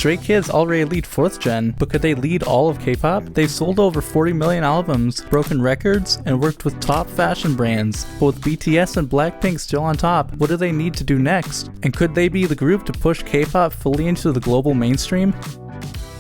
Stray Kids already lead 4th gen, but could they lead all of K-pop? They've sold over 40 million albums, broken records, and worked with top fashion brands. But with BTS and BLACKPINK still on top, what do they need to do next? And could they be the group to push K-pop fully into the global mainstream?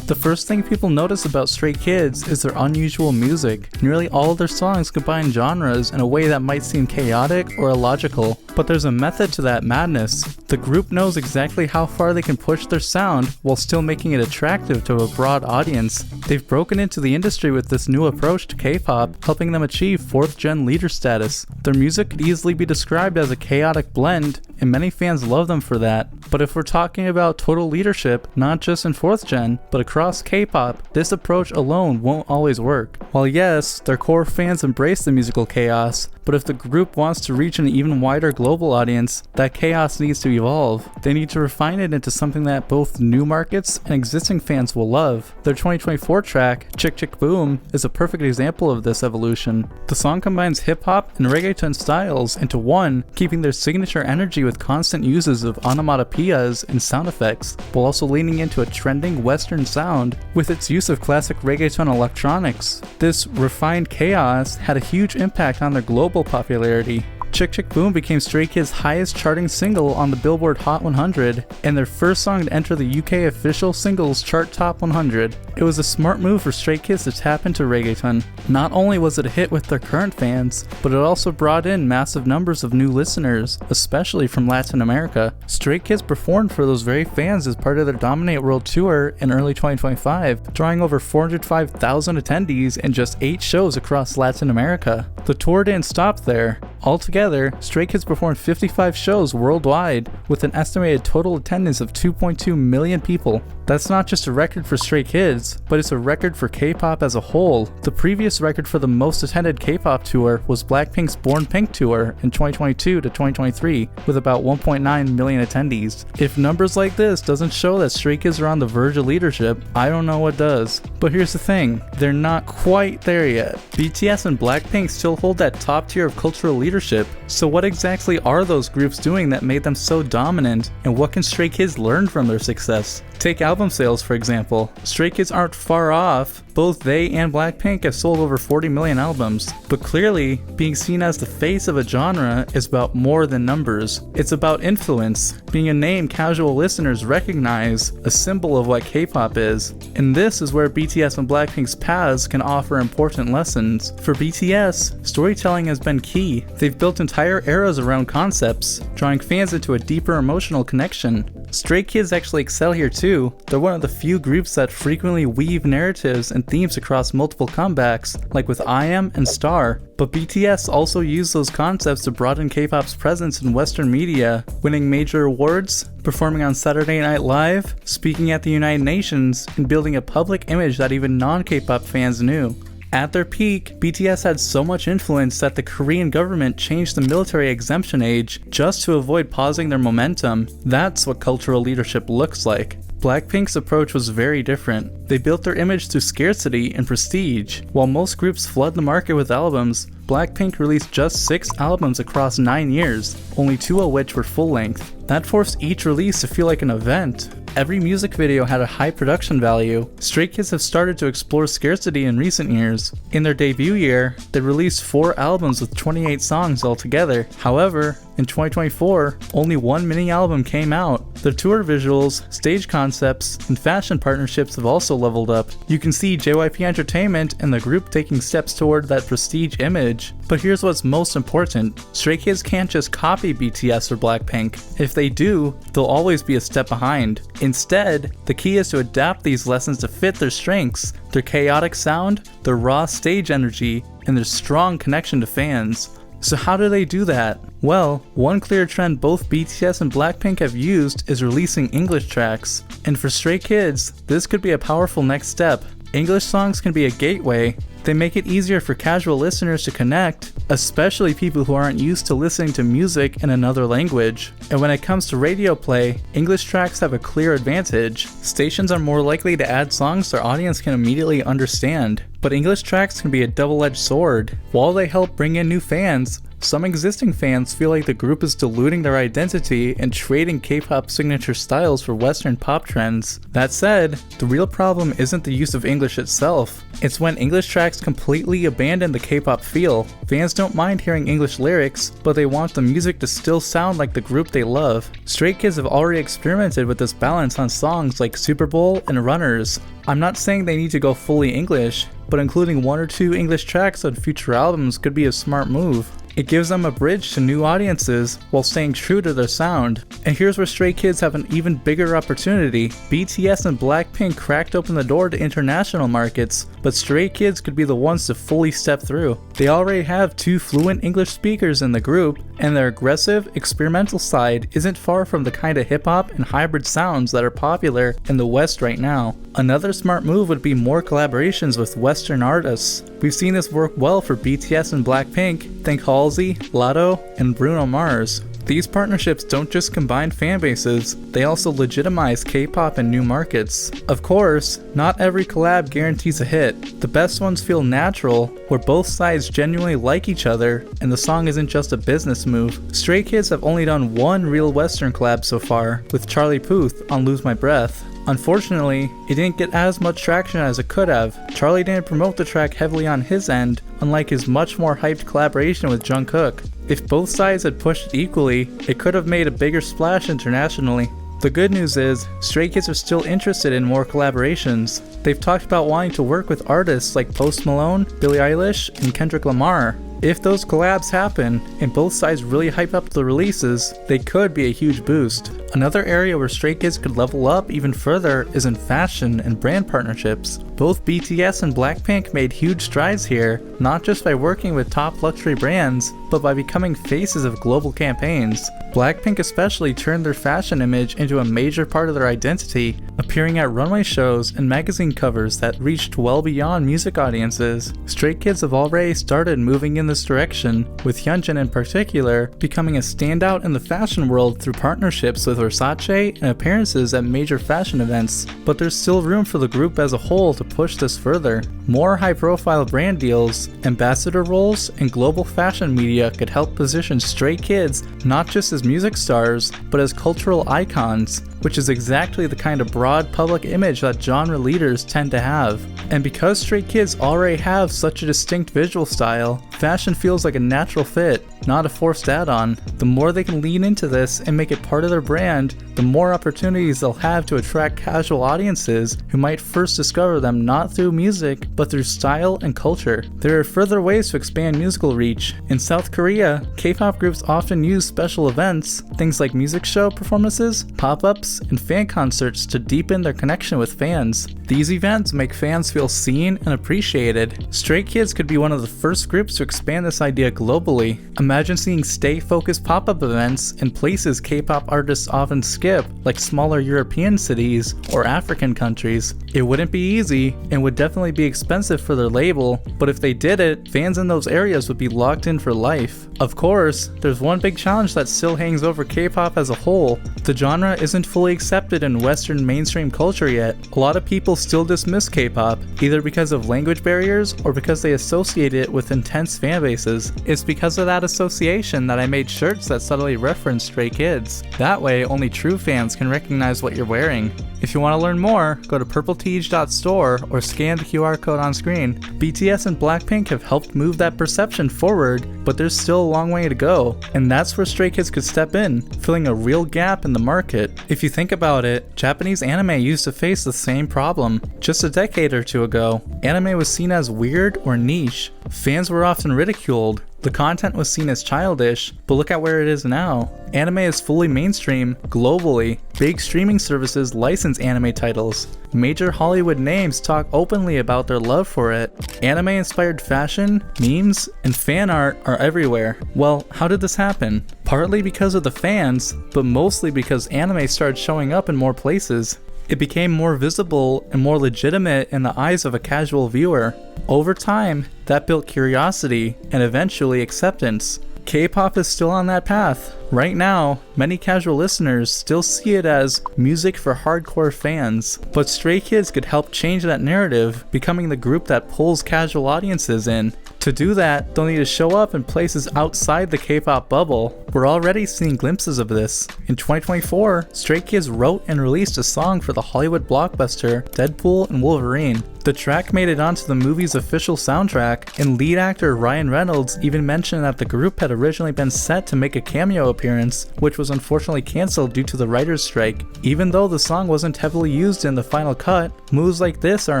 The first thing people notice about Stray Kids is their unusual music. Nearly all of their songs combine genres in a way that might seem chaotic or illogical, but there's a method to that madness. The group knows exactly how far they can push their sound while still making it attractive to a broad audience. They've broken into the industry with this new approach to K-pop, helping them achieve 4th gen leader status. Their music could easily be described as a chaotic blend, and many fans love them for that. But if we're talking about total leadership, not just in 4th gen, but across K-pop, this approach alone won't always work. While yes, their core fans embrace the musical chaos, but if the group wants to reach an even wider global audience, that chaos needs to evolve. They need to refine it into something that both new markets and existing fans will love. Their 2024 track, Chk Chk Boom, is a perfect example of this evolution. The song combines hip-hop and reggaeton styles into one, keeping their signature energy with constant uses of onomatopoeias and sound effects, while also leaning into a trending Western sound with its use of classic reggaeton electronics. This refined chaos had a huge impact on their global popularity. Chk Chk Boom became Stray Kids' highest charting single on the Billboard Hot 100, and their first song to enter the UK official singles chart top 100. It was a smart move for Stray Kids to tap into reggaeton. Not only was it a hit with their current fans, but it also brought in massive numbers of new listeners, especially from Latin America. Stray Kids performed for those very fans as part of their Dominate World Tour in early 2025, drawing over 405,000 attendees in just 8 shows across Latin America. The tour didn't stop there. Altogether, Stray Kids performed 55 shows worldwide, with an estimated total attendance of 2.2 million people. That's not just a record for Stray Kids, but it's a record for K-pop as a whole. The previous record for the most attended K-pop tour was BLACKPINK's Born Pink tour in 2022 to 2023, with about 1.9 million attendees. If numbers like this doesn't show that Stray Kids are on the verge of leadership, I don't know what does. But here's the thing, they're not quite there yet. BTS and BLACKPINK still hold that top tier of cultural leadership. So what exactly are those groups doing that made them so dominant, and what can Stray Kids learn from their success? Take album sales for example. Stray Kids aren't far off. Both they and BLACKPINK have sold over 40 million albums. But clearly, being seen as the face of a genre is about more than numbers. It's about influence, being a name casual listeners recognize, a symbol of what K-pop is. And this is where BTS and BLACKPINK's paths can offer important lessons. For BTS, storytelling has been key. They've built entire eras around concepts, drawing fans into a deeper emotional connection. Stray Kids actually excel here too. They're one of the few groups that frequently weave narratives and themes across multiple comebacks, like with I Am and Star. But BTS also used those concepts to broaden K-pop's presence in Western media, winning major awards, performing on Saturday Night Live, speaking at the United Nations, and building a public image that even non-K-pop fans knew. At their peak, BTS had so much influence that the Korean government changed the military exemption age just to avoid pausing their momentum. That's what cultural leadership looks like. BLACKPINK's approach was very different. They built their image through scarcity and prestige. While most groups flood the market with albums, BLACKPINK released just 6 albums across 9 years, only 2 of which were full-length. That forced each release to feel like an event. Every music video had a high production value. Stray Kids have started to explore scarcity in recent years. In their debut year, they released 4 albums with 28 songs altogether. However, in 2024, only 1 mini album came out. Their tour visuals, stage concepts, and fashion partnerships have also leveled up. You can see JYP Entertainment and the group taking steps toward that prestige image. But here's what's most important. Stray Kids can't just copy BTS or BLACKPINK. If they do, they'll always be a step behind. Instead, the key is to adapt these lessons to fit their strengths, their chaotic sound, their raw stage energy, and their strong connection to fans. So how do they do that? Well, one clear trend both BTS and BLACKPINK have used is releasing English tracks. And for Stray Kids, this could be a powerful next step. English songs can be a gateway. They make it easier for casual listeners to connect, especially people who aren't used to listening to music in another language. And when it comes to radio play, English tracks have a clear advantage. Stations are more likely to add songs their audience can immediately understand. But English tracks can be a double-edged sword. While they help bring in new fans, some existing fans feel like the group is diluting their identity and trading K-pop signature styles for Western pop trends. That said, the real problem isn't the use of English itself. It's when English tracks completely abandon the K-pop feel. Fans don't mind hearing English lyrics, but they want the music to still sound like the group they love. Stray Kids have already experimented with this balance on songs like Super Bowl and Runners. I'm not saying they need to go fully English, but including 1 or 2 English tracks on future albums could be a smart move. It gives them a bridge to new audiences while staying true to their sound. And here's where Stray Kids have an even bigger opportunity. BTS and BLACKPINK cracked open the door to international markets, but Stray Kids could be the ones to fully step through. They already have 2 fluent English speakers in the group, and their aggressive, experimental side isn't far from the kind of hip-hop and hybrid sounds that are popular in the West right now. Another smart move would be more collaborations with Western artists. We've seen this work well for BTS and BLACKPINK, think Halsey, Latto, and Bruno Mars. These partnerships don't just combine fan bases, they also legitimize K-pop in new markets. Of course, not every collab guarantees a hit. The best ones feel natural, where both sides genuinely like each other, and the song isn't just a business move. Stray Kids have only done one real Western collab so far, with Charlie Puth on Lose My Breath. Unfortunately, it didn't get as much traction as it could have. Charlie didn't promote the track heavily on his end, unlike his much more hyped collaboration with Jungkook. If both sides had pushed it equally, it could have made a bigger splash internationally. The good news is, Stray Kids are still interested in more collaborations. They've talked about wanting to work with artists like Post Malone, Billie Eilish, and Kendrick Lamar. If those collabs happen, and both sides really hype up the releases, they could be a huge boost. Another area where Stray Kids could level up even further is in fashion and brand partnerships. Both BTS and BLACKPINK made huge strides here, not just by working with top luxury brands, but by becoming faces of global campaigns. BLACKPINK especially turned their fashion image into a major part of their identity, appearing at runway shows and magazine covers that reached well beyond music audiences. Stray Kids have already started moving in this direction, with Hyunjin in particular becoming a standout in the fashion world through partnerships with Versace and appearances at major fashion events. But there's still room for the group as a whole to push this further. More high-profile brand deals, ambassador roles, and global fashion media could help position Stray Kids not just as music stars, but as cultural icons, which is exactly the kind of broad public image that genre leaders tend to have. And because Stray Kids already have such a distinct visual style, fashion feels like a natural fit, not a forced add-on. The more they can lean into this and make it part of their brand, the more opportunities they'll have to attract casual audiences who might first discover them not through music, but through style and culture. There are further ways to expand musical reach. In South Korea, K-pop groups often use special events, things like music show performances, pop-ups, and fan concerts to deepen their connection with fans. These events make fans feel seen and appreciated. Stray Kids could be one of the first groups to expand this idea globally. Imagine seeing stay-focused pop-up events in places K-pop artists often skip, like smaller European cities or African countries. It wouldn't be easy and would definitely be expensive for their label, but if they did it, fans in those areas would be locked in for life. Of course, there's one big challenge that still hangs over K-pop as a whole. The genre isn't fully accepted in Western mainstream culture yet. A lot of people still dismiss K-pop, either because of language barriers or because they associate it with intense fan bases. It's because of that association that I made shirts that subtly reference Stray Kids. That way, only true fans can recognize what you're wearing. If you want to learn more, go to purpleteej.store or scan the QR code on screen. BTS and BLACKPINK have helped move that perception forward, but there's still a long way to go, and that's where Stray Kids could step in, filling a real gap in the market. If you think about it, Japanese anime used to face the same problem. Just a decade or two ago, anime was seen as weird or niche. Fans were often ridiculed. The content was seen as childish, but look at where it is now. Anime is fully mainstream, globally. Big streaming services license anime titles. Major Hollywood names talk openly about their love for it. Anime-inspired fashion, memes, and fan art are everywhere. Well, how did this happen? Partly because of the fans, but mostly because anime started showing up in more places. It became more visible and more legitimate in the eyes of a casual viewer. Over time, that built curiosity and eventually acceptance. K-pop is still on that path. Right now, many casual listeners still see it as music for hardcore fans, but Stray Kids could help change that narrative, becoming the group that pulls casual audiences in. To do that, they'll need to show up in places outside the K-pop bubble. We're already seeing glimpses of this. In 2024, Stray Kids wrote and released a song for the Hollywood blockbuster Deadpool and Wolverine. The track made it onto the movie's official soundtrack, and lead actor Ryan Reynolds even mentioned that the group had originally been set to make a cameo appearance, which was unfortunately cancelled due to the writer's strike. Even though the song wasn't heavily used in the final cut, moves like this are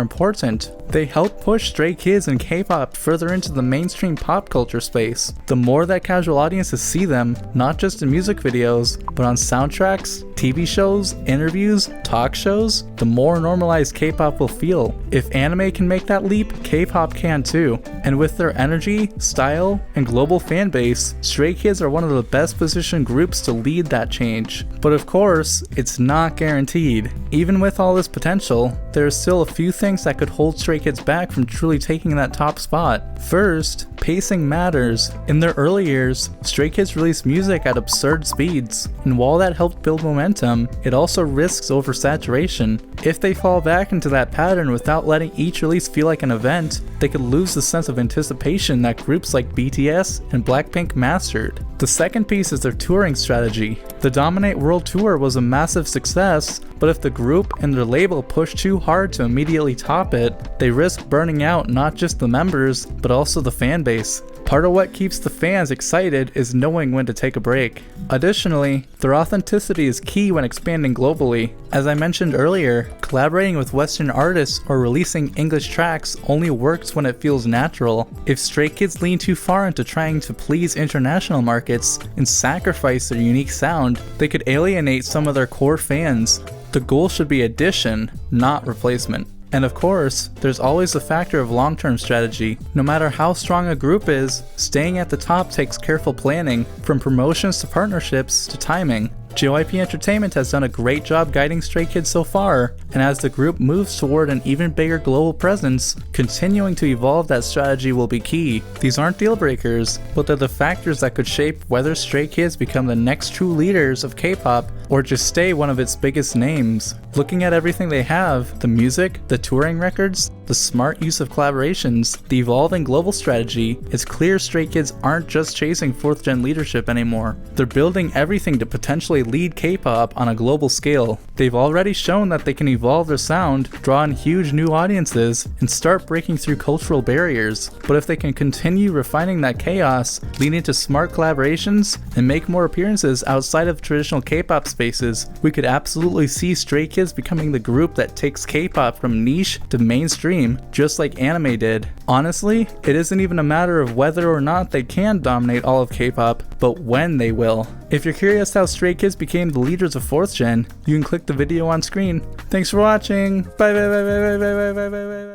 important. They help push Stray Kids and K-pop further into the mainstream pop culture space. The more that casual audiences see them, not just in music videos, but on soundtracks, TV shows, interviews, talk shows, the more normalized K-pop will feel. If anime can make that leap, K-pop can too. And with their energy, style, and global fan base, Stray Kids are one of the best positioned groups to lead that change. But of course, it's not guaranteed. Even with all this potential, there are still a few things that could hold Stray Kids back from truly taking that top spot. First, pacing matters. In their early years, Stray Kids released music at absurd speeds, and while that helped build momentum, it also risks oversaturation. If they fall back into that pattern without letting each release feel like an event, they could lose the sense of anticipation that groups like BTS and BLACKPINK mastered. The second piece is their touring strategy. The Dominate World Tour was a massive success, but if the group and their label push too hard to immediately top it, they risk burning out not just the members, but also the fan base. Part of what keeps the fans excited is knowing when to take a break. Additionally, their authenticity is key when expanding globally. As I mentioned earlier, collaborating with Western artists or releasing English tracks only works when it feels natural. If Stray Kids lean too far into trying to please international markets and sacrifice their unique sound, they could alienate some of their core fans. The goal should be addition, not replacement. And of course, there's always the factor of long-term strategy. No matter how strong a group is, staying at the top takes careful planning, from promotions to partnerships to timing. JYP Entertainment has done a great job guiding Stray Kids so far, and as the group moves toward an even bigger global presence, continuing to evolve that strategy will be key. These aren't deal breakers, but they're the factors that could shape whether Stray Kids become the next true leaders of K-pop or just stay one of its biggest names. Looking at everything they have, the music, the touring records, the smart use of collaborations, the evolving global strategy, it's clear Stray Kids aren't just chasing 4th gen leadership anymore. They're building everything to potentially lead K-pop on a global scale. They've already shown that they can evolve their sound, draw in huge new audiences, and start breaking through cultural barriers. But if they can continue refining that chaos, lean into smart collaborations, and make more appearances outside of traditional K-pop spaces, we could absolutely see Stray Kids becoming the group that takes K-pop from niche to mainstream, just like anime did. Honestly, it isn't even a matter of whether or not they can dominate all of K-pop, but when they will. If you're curious how Stray Kids became the leaders of 4th gen, you can click the video on screen. Thanks for watching. Bye bye bye bye bye bye bye bye bye.